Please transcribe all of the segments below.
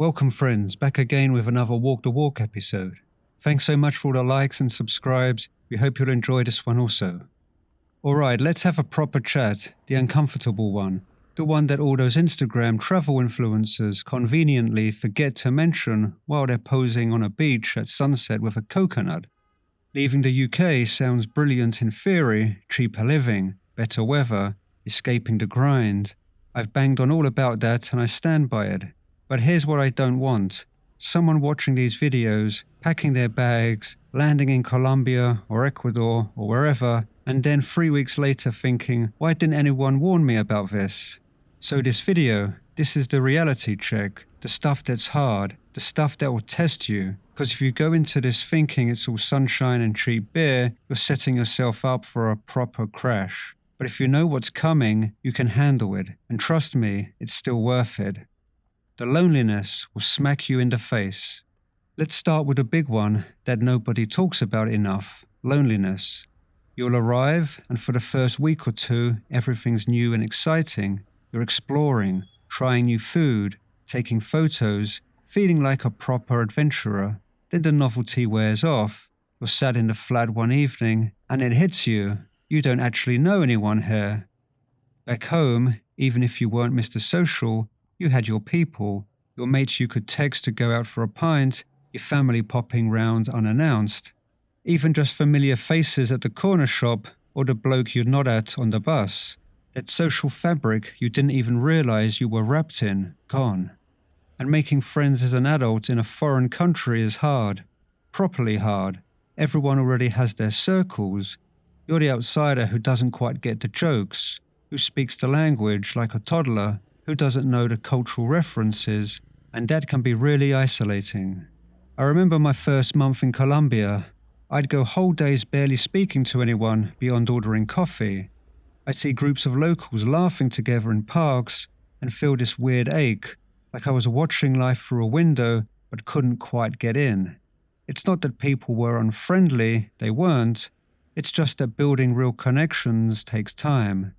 Welcome friends, back again with another Walk the Walk episode. Thanks so much for all the likes and subscribes. We hope you'll enjoy this one also. Alright, let's have a proper chat, the uncomfortable one. The one that all those Instagram travel influencers conveniently forget to mention while they're posing on a beach at sunset with a coconut. Leaving the UK sounds brilliant in theory, cheaper living, better weather, escaping the grind. I've banged on all about that and I stand by it. But here's what I don't want. Someone watching these videos, packing their bags, landing in Colombia or Ecuador or wherever, and then 3 weeks later thinking, why didn't anyone warn me about this? So this video, this is the reality check, the stuff that's hard, the stuff that will test you. Because if you go into this thinking it's all sunshine and cheap beer, you're setting yourself up for a proper crash. But if you know what's coming, you can handle it. And trust me, it's still worth it. The loneliness will smack you in the face. Let's start with a big one that nobody talks about enough, loneliness. You'll arrive and for the first week or two, everything's new and exciting. You're exploring, trying new food, taking photos, feeling like a proper adventurer. Then the novelty wears off. You're sat in the flat one evening and it hits you. You don't actually know anyone here. Back home, even if you weren't Mr. Social, you had your people, your mates you could text to go out for a pint, your family popping round unannounced. Even just familiar faces at the corner shop or the bloke you'd nod at on the bus. That social fabric you didn't even realize you were wrapped in, gone. And making friends as an adult in a foreign country is hard. Properly hard. Everyone already has their circles. You're the outsider who doesn't quite get the jokes, who speaks the language like a toddler, who doesn't know the cultural references, and that can be really isolating. I remember my first month in Colombia. I'd go whole days barely speaking to anyone beyond ordering coffee. I'd see groups of locals laughing together in parks and feel this weird ache, like I was watching life through a window but couldn't quite get in. It's not that people were unfriendly, they weren't. It's just that building real connections takes time.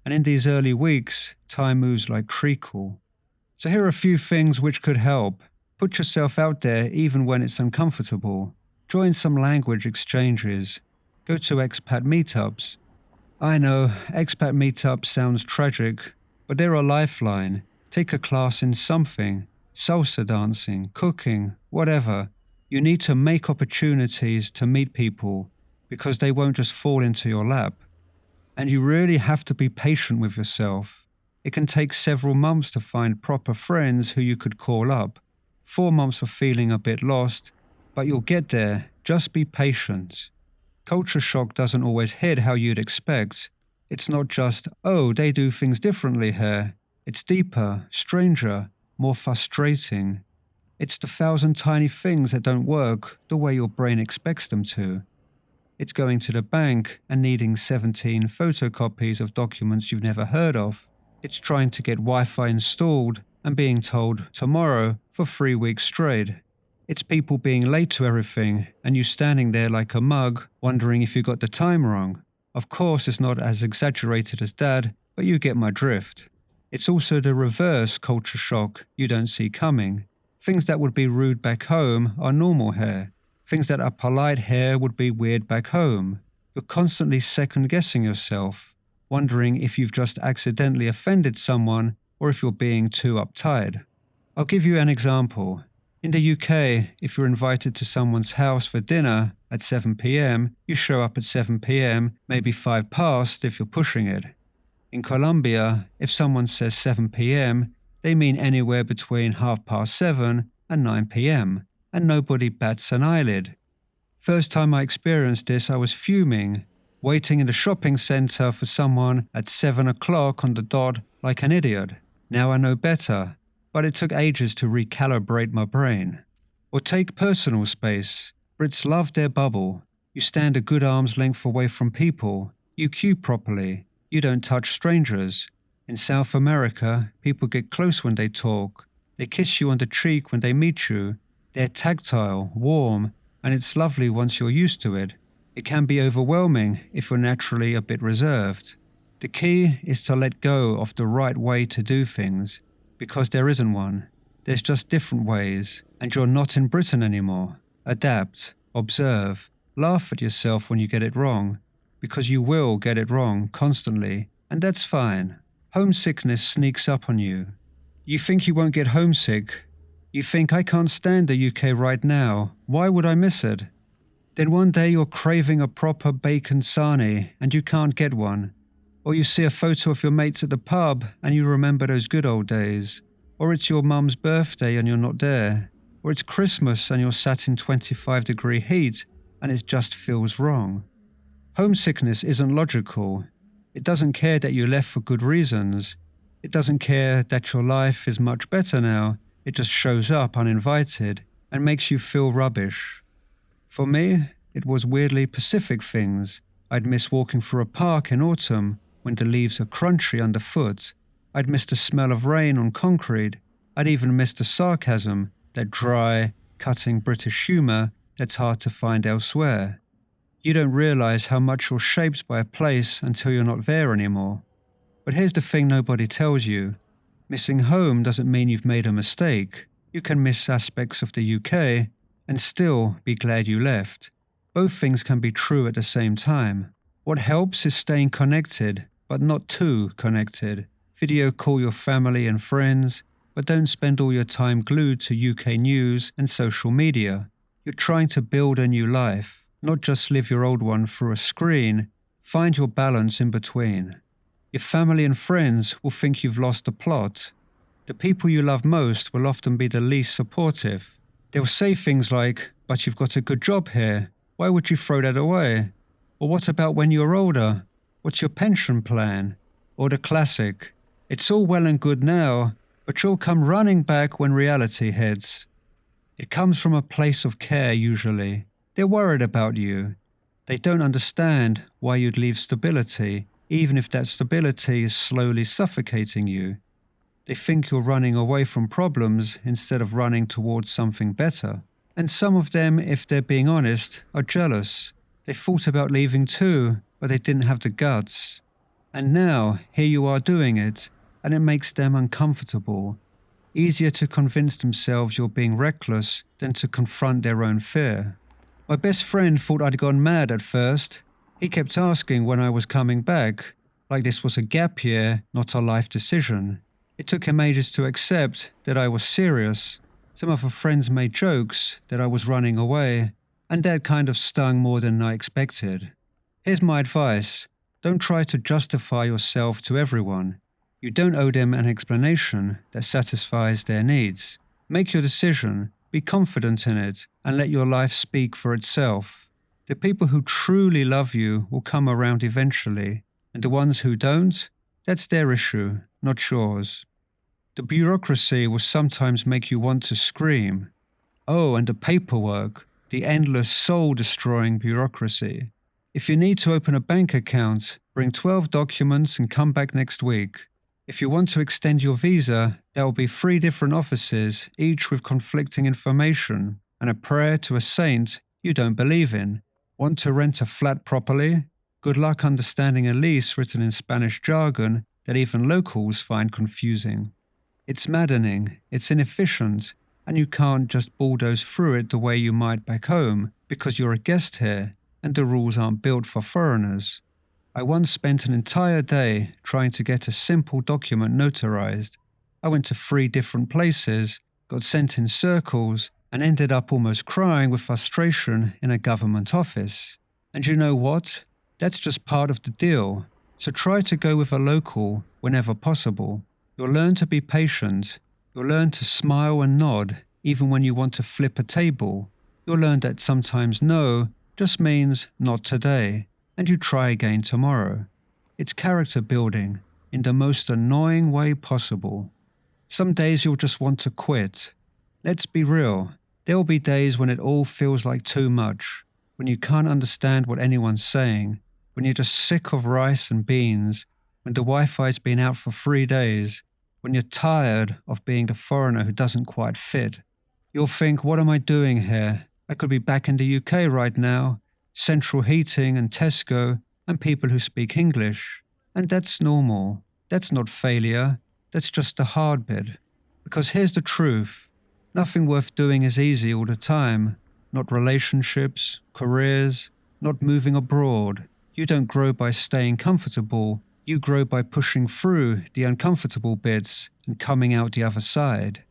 And in these early weeks, time moves like treacle. So here are a few things which could help. Put yourself out there even when it's uncomfortable. Join some language exchanges. Go to expat meetups. I know, expat meetups sounds tragic, but they're a lifeline. Take a class in something. Salsa dancing, cooking, whatever. You need to make opportunities to meet people because they won't just fall into your lap. And you really have to be patient with yourself. It can take several months to find proper friends who you could call up. 4 months of feeling a bit lost, but you'll get there. Just be patient. Culture shock doesn't always hit how you'd expect. It's not just, oh, they do things differently here. It's deeper, stranger, more frustrating. It's the 1,000 tiny things that don't work the way your brain expects them to. It's going to the bank and needing 17 photocopies of documents you've never heard of. It's trying to get Wi-Fi installed and being told tomorrow for 3 weeks straight. It's people being late to everything and you standing there like a mug wondering if you got the time wrong. Of course it's not as exaggerated as that, but you get my drift. It's also the reverse culture shock you don't see coming. Things that would be rude back home are normal here. Things that are polite here would be weird back home. You're constantly second-guessing yourself, wondering if you've just accidentally offended someone or if you're being too uptight. I'll give you an example. In the UK, if you're invited to someone's house for dinner at 7 p.m, you show up at 7 p.m, maybe 5 past if you're pushing it. In Colombia, if someone says 7 p.m, they mean anywhere between 7:30 and 9 p.m. and nobody bats an eyelid. First time I experienced this, I was fuming, waiting in the shopping centre for someone at 7 o'clock on the dot like an idiot. Now I know better, but it took ages to recalibrate my brain. Or take personal space. Brits love their bubble. You stand a good arm's length away from people. You queue properly. You don't touch strangers. In South America, people get close when they talk. They kiss you on the cheek when they meet you. They're tactile, warm, and it's lovely once you're used to it. It can be overwhelming if you're naturally a bit reserved. The key is to let go of the right way to do things, because there isn't one. There's just different ways, and you're not in Britain anymore. Adapt, observe, laugh at yourself when you get it wrong, because you will get it wrong constantly, and that's fine. Homesickness sneaks up on you. You think you won't get homesick. You think, I can't stand the UK right now. Why would I miss it? Then one day you're craving a proper bacon sarnie and you can't get one. Or you see a photo of your mates at the pub and you remember those good old days. Or it's your mum's birthday and you're not there. Or it's Christmas and you're sat in 25-degree heat and it just feels wrong. Homesickness isn't logical. It doesn't care that you left for good reasons. It doesn't care that your life is much better now. It just shows up uninvited and makes you feel rubbish. For me, it was weirdly Pacific things. I'd miss walking through a park in autumn when the leaves are crunchy underfoot. I'd miss the smell of rain on concrete. I'd even miss the sarcasm, that dry, cutting British humour that's hard to find elsewhere. You don't realise how much you're shaped by a place until you're not there anymore. But here's the thing nobody tells you. Missing home doesn't mean you've made a mistake. You can miss aspects of the UK and still be glad you left. Both things can be true at the same time. What helps is staying connected, but not too connected. Video call your family and friends, but don't spend all your time glued to UK news and social media. You're trying to build a new life, not just live your old one through a screen. Find your balance in between. Your family and friends will think you've lost the plot. The people you love most will often be the least supportive. They'll say things like, but you've got a good job here. Why would you throw that away? Or what about when you're older? What's your pension plan? Or the classic, it's all well and good now, but you'll come running back when reality hits. It comes from a place of care usually. They're worried about you. They don't understand why you'd leave stability, even if that stability is slowly suffocating you. They think you're running away from problems instead of running towards something better. And some of them, if they're being honest, are jealous. They thought about leaving too, but they didn't have the guts. And now, here you are doing it, and it makes them uncomfortable. Easier to convince themselves you're being reckless than to confront their own fear. My best friend thought I'd gone mad at first. He kept asking when I was coming back, like this was a gap year, not a life decision. It took him ages to accept that I was serious. Some other friends made jokes that I was running away, and that kind of stung more than I expected. Here's my advice. Don't try to justify yourself to everyone. You don't owe them an explanation that satisfies their needs. Make your decision, be confident in it, and let your life speak for itself. The people who truly love you will come around eventually, and the ones who don't, that's their issue, not yours. The bureaucracy will sometimes make you want to scream. Oh, and the paperwork, the endless soul-destroying bureaucracy. If you need to open a bank account, bring 12 documents and come back next week. If you want to extend your visa, there will be 3 different offices, each with conflicting information, and a prayer to a saint you don't believe in. Want to rent a flat properly? Good luck understanding a lease written in Spanish jargon that even locals find confusing. It's maddening, it's inefficient, and you can't just bulldoze through it the way you might back home because you're a guest here and the rules aren't built for foreigners. I once spent an entire day trying to get a simple document notarized. I went to 3 different places, got sent in circles, and ended up almost crying with frustration in a government office. And you know what? That's just part of the deal. So try to go with a local whenever possible. You'll learn to be patient. You'll learn to smile and nod even when you want to flip a table. You'll learn that sometimes no just means not today, and you try again tomorrow. It's character building in the most annoying way possible. Some days you'll just want to quit. Let's be real. There will be days when it all feels like too much, when you can't understand what anyone's saying, when you're just sick of rice and beans, when the Wi-Fi's been out for 3 days, when you're tired of being the foreigner who doesn't quite fit. You'll think, what am I doing here? I could be back in the UK right now, central heating and Tesco and people who speak English. And that's normal. That's not failure. That's just the hard bit. Because here's the truth. Nothing worth doing is easy all the time. Not relationships, careers, not moving abroad. You don't grow by staying comfortable. You grow by pushing through the uncomfortable bits and coming out the other side.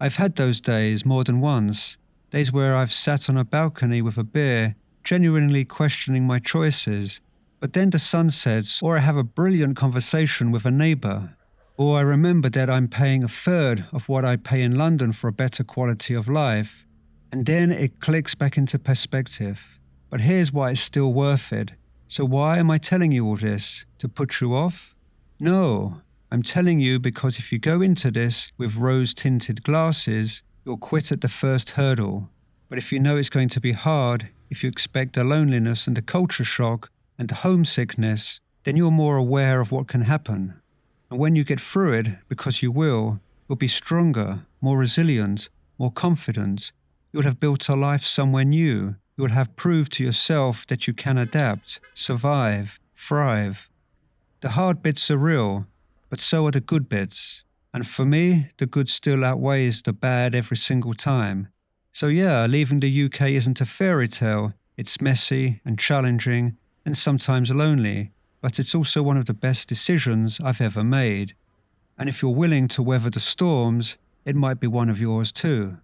I've had those days more than once. Days where I've sat on a balcony with a beer, genuinely questioning my choices. But then the sun sets, or I have a brilliant conversation with a neighbour. Or I remember that I'm paying a third of what I pay in London for a better quality of life. And then it clicks back into perspective. But here's why it's still worth it. So why am I telling you all this? To put you off? No, I'm telling you because if you go into this with rose-tinted glasses, you'll quit at the first hurdle. But if you know it's going to be hard, if you expect the loneliness and the culture shock and the homesickness, then you're more aware of what can happen. And when you get through it, because you will, you'll be stronger, more resilient, more confident. You'll have built a life somewhere new. You'll have proved to yourself that you can adapt, survive, thrive. The hard bits are real, but so are the good bits. And for me, the good still outweighs the bad every single time. So yeah, leaving the UK isn't a fairy tale. It's messy and challenging and sometimes lonely, but it's also one of the best decisions I've ever made. And if you're willing to weather the storms, it might be one of yours too.